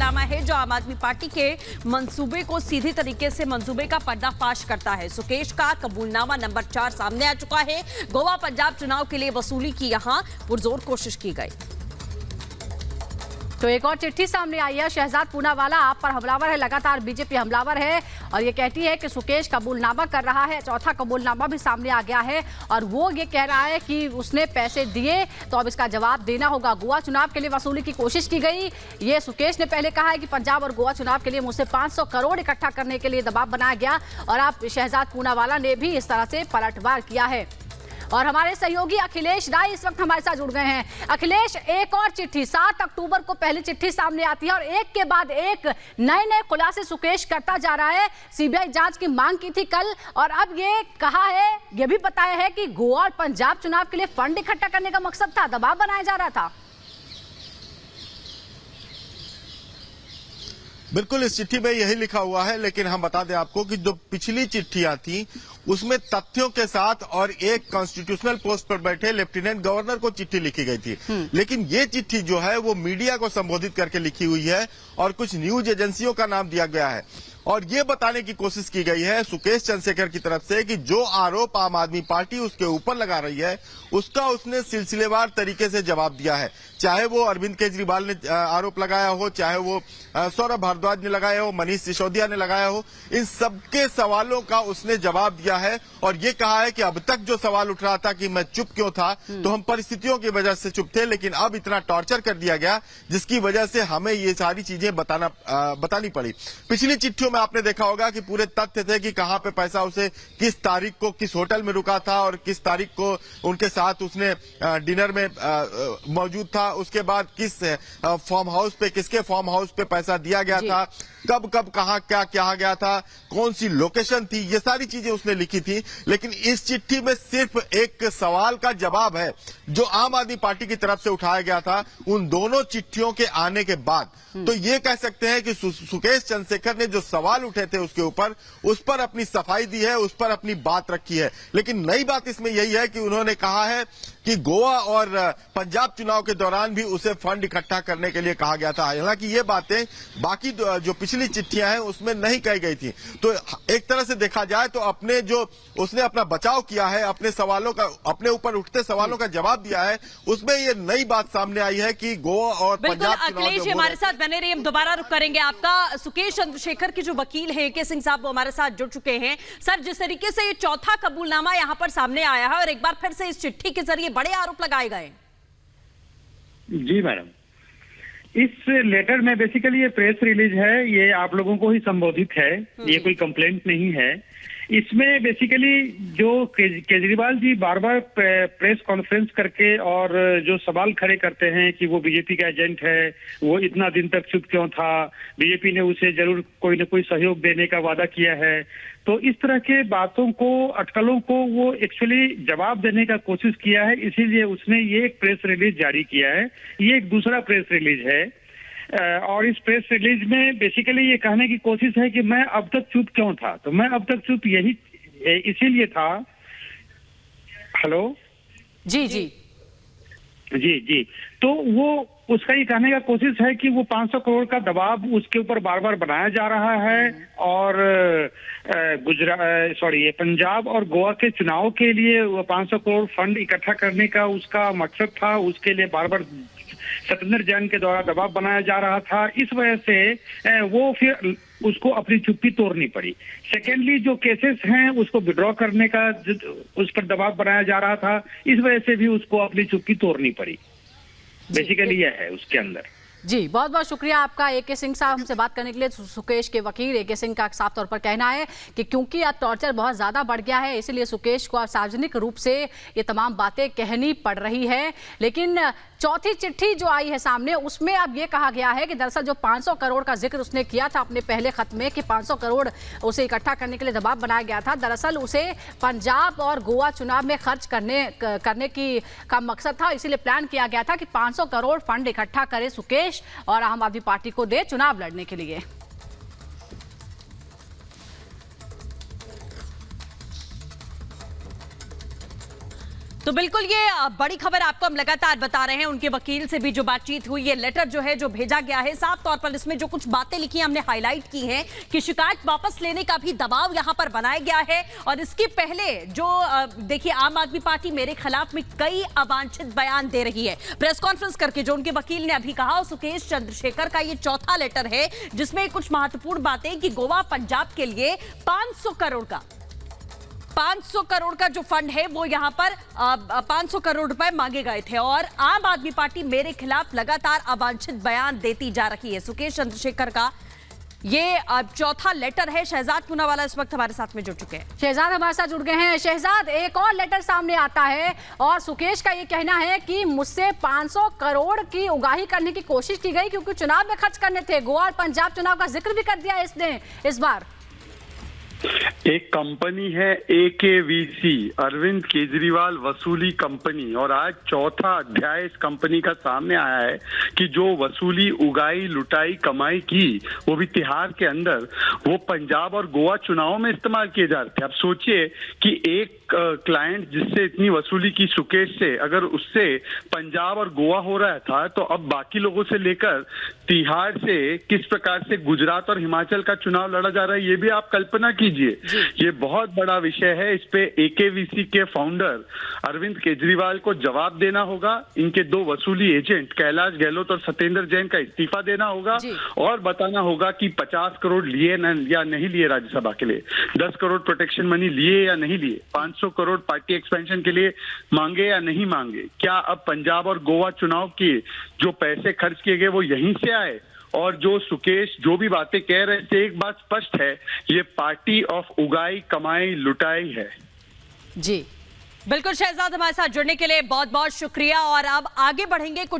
कबूलनामा है जो आम आदमी पार्टी के मंसूबे को सीधी तरीके से मंसूबे का पर्दाफाश करता है। सुकेश का कबूलनामा नंबर 4 सामने आ चुका है। गोवा पंजाब चुनाव के लिए वसूली की यहां पुरजोर कोशिश की गई। तो एक और चिट्ठी सामने आई है। शहजाद पूनावाला आप पर हमलावर है, लगातार बीजेपी हमलावर है और ये कहती है कि सुकेश कबूलनामा कर रहा है। चौथा कबूलनामा भी सामने आ गया है और वो ये कह रहा है कि उसने पैसे दिए तो अब इसका जवाब देना होगा। गोवा चुनाव के लिए वसूली की कोशिश की गई। ये सुकेश ने पहले कहा है कि पंजाब और गोवा चुनाव के लिए मुझसे 500 करोड़ इकट्ठा करने के लिए दबाव बनाया गया और अब शहजाद पूनावाला ने भी इस तरह से पलटवार किया है। और हमारे सहयोगी अखिलेश राय इस वक्त हमारे साथ जुड़ गए हैं। अखिलेश, एक और चिट्ठी 7 अक्टूबर को पहली चिट्ठी सामने आती है और एक के बाद एक नए खुलासे सुकेश करता जा रहा है। सीबीआई जांच की मांग की थी कल और अब ये कहा है, ये भी बताया है कि गोवा और पंजाब चुनाव के लिए फंड इकट्ठा करने का मकसद था, दबाव बनाया जा रहा था। बिल्कुल, इस चिट्ठी में यही लिखा हुआ है, लेकिन हम बता दें आपको कि जो पिछली चिट्ठियां थी उसमें तथ्यों के साथ और एक कॉन्स्टिट्यूशनल पोस्ट पर बैठे लेफ्टिनेंट गवर्नर को चिट्ठी लिखी गई थी। लेकिन ये चिट्ठी जो है वो मीडिया को संबोधित करके लिखी हुई है और कुछ न्यूज एजेंसियों का नाम दिया गया है और ये बताने की कोशिश की गई है सुकेश चंद्रशेखर की तरफ से कि जो आरोप आम आदमी पार्टी उसके ऊपर लगा रही है उसका उसने सिलसिलेवार तरीके से जवाब दिया है। चाहे वो अरविंद केजरीवाल ने आरोप लगाया हो, चाहे वो सौरभ भारद्वाज ने लगाया हो, मनीष सिसोदिया ने लगाया हो, इन सबके सवालों का उसने जवाब दिया है और ये कहा है कि अब तक जो सवाल उठ रहा था कि मैं चुप क्यों था, तो हम परिस्थितियों की वजह से चुप थे, लेकिन अब इतना टॉर्चर कर दिया गया जिसकी वजह से हमें ये सारी चीजें बतानी पड़ी। पिछली चिट्ठियों में आपने देखा होगा कि पूरे तथ्य थे कि कहां पे पैसा उसे किस तारीख को किस होटल में रुका था और किस तारीख को उनके साथ उसने डिनर में मौजूद था, उसके बाद किस फार्म हाउस पे, किसके फार्म हाउस पे पैसा दिया गया था, कब कब कहां क्या कहा गया था, कौन सी लोकेशन थी, ये सारी चीजें उसने लिखी थी। लेकिन इस चिट्ठी में सिर्फ एक सवाल का जवाब है जो आम आदमी पार्टी की तरफ से उठाया गया था उन दोनों चिट्ठियों के आने के बाद। तो ये कह सकते हैं कि सुकेश चंद्रशेखर ने जो सवाल उठे थे उसके ऊपर, उस पर अपनी सफाई दी है, उस पर अपनी बात रखी है। लेकिन नई बात इसमें यही है कि उन्होंने कहा है कि गोवा और पंजाब चुनाव के दौरान भी उसे फंड इकट्ठा करने के लिए कहा गया था। हालांकि ये बातें बाकी जो पिछली चिट्ठियां हैं उसमें नहीं कही गई थी। तो एक तरह से देखा जाए तो अपने जो उसने अपना बचाव किया है, अपने सवालों का, अपने ऊपर उठते सवालों का जवाब दिया है, उसमें ये नई बात सामने आई है कि गोवा और पंजाब अखिलेश हमारे साथ बने रहिए, हम दोबारा रुक करेंगे आपका। सुकेश चंद्रशेखर के जो वकील है के सिंह साहब वो हमारे साथ जुड़ चुके हैं। सर, जिस तरीके से ये चौथा कबूलनामा यहां पर सामने आया है और एक बार फिर से इस चिट्ठी के जरिए बड़े आरोप लगाए गए। जी मैडम, इस लेटर में बेसिकली ये प्रेस रिलीज है, ये आप लोगों को ही संबोधित है, ये कोई कंप्लेंट नहीं है। इसमें बेसिकली जो केजरीवाल जी बार बार प्रेस कॉन्फ्रेंस करके और जो सवाल खड़े करते हैं कि वो बीजेपी का एजेंट है, वो इतना दिन तक चुप क्यों था, बीजेपी ने उसे जरूर कोई न कोई सहयोग देने का वादा किया है, तो इस तरह के बातों को, अटकलों को वो एक्चुअली जवाब देने का कोशिश किया है। इसीलिए उसने ये एक प्रेस रिलीज जारी किया है। ये एक दूसरा प्रेस रिलीज है और इस प्रेस रिलीज में बेसिकली ये कहने की कोशिश है कि मैं अब तक चुप क्यों था। तो मैं अब तक चुप यही इसीलिए था। हेलो, जी जी जी जी, तो वो उसका ये कहने का कोशिश है कि वो 500 करोड़ का दबाव उसके ऊपर बार बार बनाया जा रहा है और ये पंजाब और गोवा के चुनाव के लिए वो 500 करोड़ फंड इकट्ठा करने का उसका मकसद था, उसके लिए बार बार सत्येंद्र जैन के द्वारा दबाव बनाया जा रहा था। इस वजह से वो फिर उसको अपनी चुप्पी तोड़नी पड़ी। सेकेंडली, जो केसेस हैं उसको विड्रॉ करने का उस पर दबाव बनाया जा रहा था, इस वजह से भी उसको अपनी चुप्पी तोड़नी पड़ी। बेसिकली यह है उसके अंदर। जी, बहुत बहुत शुक्रिया आपका ए के सिंह साहब हमसे बात करने के लिए। सुकेश के वकील ए के सिंह का साफ तौर पर कहना है कि क्योंकि अब टॉर्चर बहुत ज़्यादा बढ़ गया है, इसलिए सुकेश को अब सार्वजनिक रूप से ये तमाम बातें कहनी पड़ रही है। लेकिन चौथी चिट्ठी जो आई है सामने, उसमें अब ये कहा गया है कि दरअसल जो 500 करोड़ का जिक्र उसने किया था अपने पहले खत में कि 500 करोड़ उसे इकट्ठा करने के लिए दबाव बनाया गया था, दरअसल उसे पंजाब और गोवा चुनाव में खर्च करने का मकसद था। इसीलिए प्लान किया गया था कि 500 करोड़ फंड इकट्ठा करे सुकेश और आम आदमी पार्टी को दे चुनाव लड़ने के लिए। तो बिल्कुल ये बड़ी खबर आपको हम लगातार बता रहे हैं। उनके वकील से भी जो बातचीत हुई, ये लेटर जो है जो भेजा गया है, साफ तौर पर इसमें जो कुछ बातें लिखी हैं हमने हाईलाइट की हैं कि शिकायत वापस लेने का भी दबाव यहां पर बनाया गया है। और इसके पहले जो देखिए आम आदमी पार्टी मेरे खिलाफ में कई अवांछित बयान दे रही है। प्रेस कॉन्फ्रेंस करके जो उनके वकील ने अभी कहा, सुकेश चंद्रशेखर का ये चौथा लेटर है जिसमें कुछ महत्वपूर्ण बातें कि गोवा पंजाब के लिए 500 करोड़ का जो फंड है वो यहां पर 500 करोड़ रुपए मांगे गए थे। और आम आदमी पार्टी मेरे खिलाफ लगातार अवांछित बयान देती जा रही है। सुकेश चंद्रशेखर का ये चौथा लेटर है। शहजाद पूनावाला इस वक्त हमारे साथ में जुड़ चुके हैं। शहजाद हमारे साथ जुड़ गए हैं। शहजाद, एक और लेटर सामने आता है और सुकेश का ये कहना है कि मुझसे 500 करोड़ की उगाही करने की कोशिश की गई क्योंकि चुनाव में खर्च करने थे। गोवा और पंजाब चुनाव का जिक्र भी कर दिया इसने इस बार। एक कंपनी है AKVC, अरविंद केजरीवाल वसूली कंपनी, और आज चौथा अध्याय इस कंपनी का सामने आया है कि जो वसूली उगाई लुटाई कमाई की वो भी तिहाड़ के अंदर, वो पंजाब और गोवा चुनावों में इस्तेमाल किए जा रहे थे। अब सोचिए कि एक क्लाइंट जिससे इतनी वसूली की सुकेश से, अगर उससे पंजाब और गोवा हो रहा था, तो अब बाकी लोगों से लेकर तिहाड़ से किस प्रकार से गुजरात और हिमाचल का चुनाव लड़ा जा रहा है, ये भी आप कल्पना कीजिए। ये बहुत बड़ा विषय है। इस पे AKVC के फाउंडर अरविंद केजरीवाल को जवाब देना होगा। इनके दो वसूली एजेंट कैलाश गहलोत और सत्येंद्र जैन का इस्तीफा देना होगा और बताना होगा कि 50 करोड़ लिए या नहीं लिए राज्यसभा के लिए, 10 करोड़ प्रोटेक्शन मनी लिए या नहीं लिए, 500 करोड़ पार्टी एक्सपेंशन के लिए मांगे या नहीं मांगे, क्या अब पंजाब और गोवा चुनाव के जो पैसे खर्च किए गए वो यहीं से आए। और जो सुकेश जो भी बातें कह रहे थे, एक बात स्पष्ट है, ये पार्टी ऑफ उगाई कमाई लुटाई है। जी बिल्कुल शहजाद, हमारे साथ जुड़ने के लिए बहुत बहुत शुक्रिया। और अब आगे बढ़ेंगे कुछ